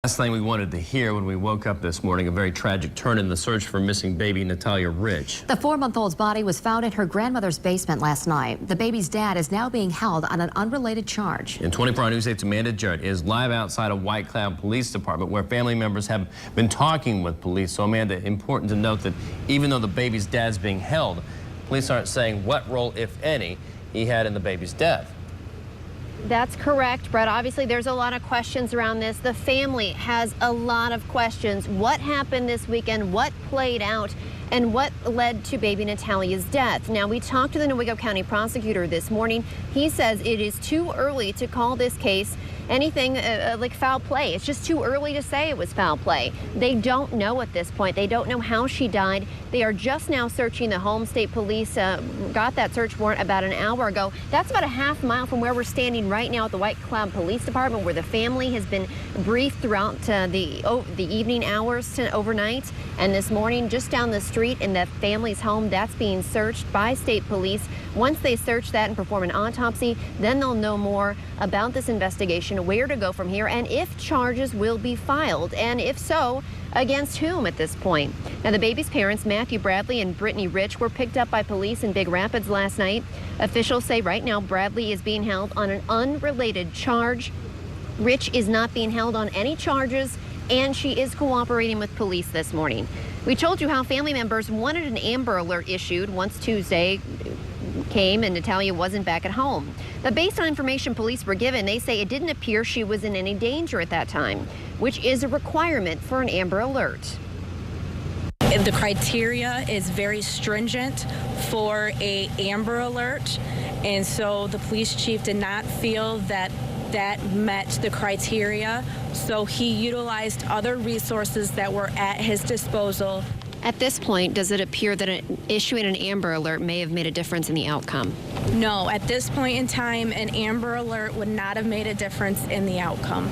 Last thing we wanted to hear when we woke up this morning, a very tragic turn in the search for missing baby Natalia Rich. The 4-month-old's body was found in her grandmother's basement last night. The baby's dad is now being held on an unrelated charge. In 24 Hour News 8's Amanda Jarrett is live outside of White Cloud Police Department where family members have been talking with police. So Amanda, important to note that even though the baby's dad's being held, police aren't saying what role, if any, he had in the baby's death. That's correct, Brett. Obviously, there's a lot of questions around this. The family has a lot of questions. What happened this weekend? What played out? And what led to baby Natalia's death? Now, we talked to the Newaygo County prosecutor this morning. He says it is too early to call this case anything like foul play. It's just too early to say it was foul play. They don't know at this point. They don't know how she died. They are just now searching the home. State police got that search warrant about an hour ago. That's about a half mile from where we're standing right now at the White Cloud Police Department, where the family has been briefed throughout the evening hours to overnight. And this morning, just down the street in the family's home, that's being searched by state police. Once they search that and perform an autopsy, then they'll know more about this investigation, where to go from here, and if charges will be filed, and if so, against whom at this point. Now, the baby's parents, Matthew Bradley and Brittany Rich, were picked up by police in Big Rapids last night. Officials say right now Bradley is being held on an unrelated charge. Rich is not being held on any charges, and she is cooperating with police this morning. We told you how family members wanted an Amber Alert issued once Tuesday came and Natalia wasn't back at home. But based on information police were given, they say it didn't appear she was in any danger at that time, which is a requirement for an Amber Alert. The criteria is very stringent for a Amber Alert, and so the police chief did not feel that met the criteria, so he utilized other resources that were at his disposal. At this point, does it appear that issuing an Amber Alert may have made a difference in the outcome? No, at this point in time, an Amber Alert would not have made a difference in the outcome.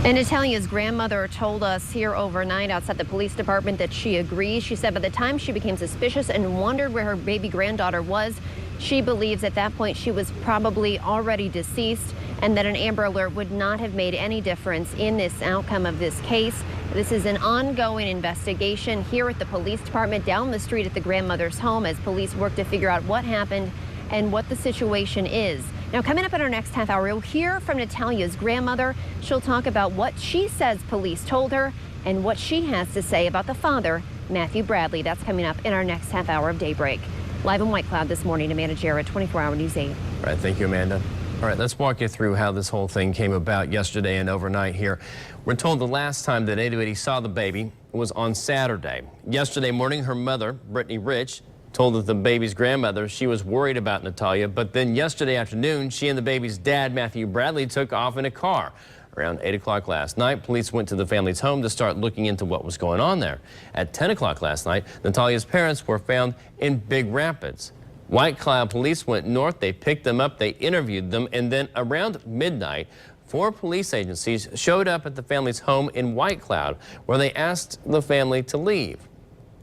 And Natalia's grandmother told us here overnight outside the police department that she agrees. She said by the time she became suspicious and wondered where her baby granddaughter was, she believes at that point she was probably already deceased, and that an Amber Alert would not have made any difference in this outcome of this case. This is an ongoing investigation here at the police department down the street at the grandmother's home as police work to figure out what happened and what the situation is. Now, coming up in our next half hour, we'll hear from Natalia's grandmother. She'll talk about what she says police told her and what she has to say about the father, Matthew Bradley. That's coming up in our next half hour of Daybreak. Live in White Cloud this morning, Amanda Jarrett, 24 Hour News 8. All right, thank you, Amanda. All right, let's walk you through how this whole thing came about yesterday and overnight here. We're told the last time that 880 saw the baby was on Saturday. Yesterday morning, her mother, Brittany Rich, told the baby's grandmother she was worried about Natalia, but then yesterday afternoon, she and the baby's dad, Matthew Bradley, took off in a car. Around 8 o'clock last night, police went to the family's home to start looking into what was going on there. At 10 o'clock last night, Natalia's parents were found in Big Rapids. White Cloud police went north, they picked them up, they interviewed them, and then around midnight, 4 police agencies showed up at the family's home in White Cloud, where they asked the family to leave.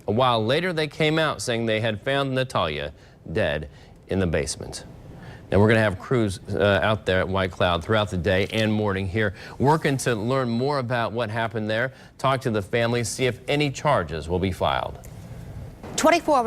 A while later, they came out saying they had found Natalia dead in the basement. Now, we're going to have crews out there at White Cloud throughout the day and morning here, working to learn more about what happened there, talk to the family, see if any charges will be filed. 24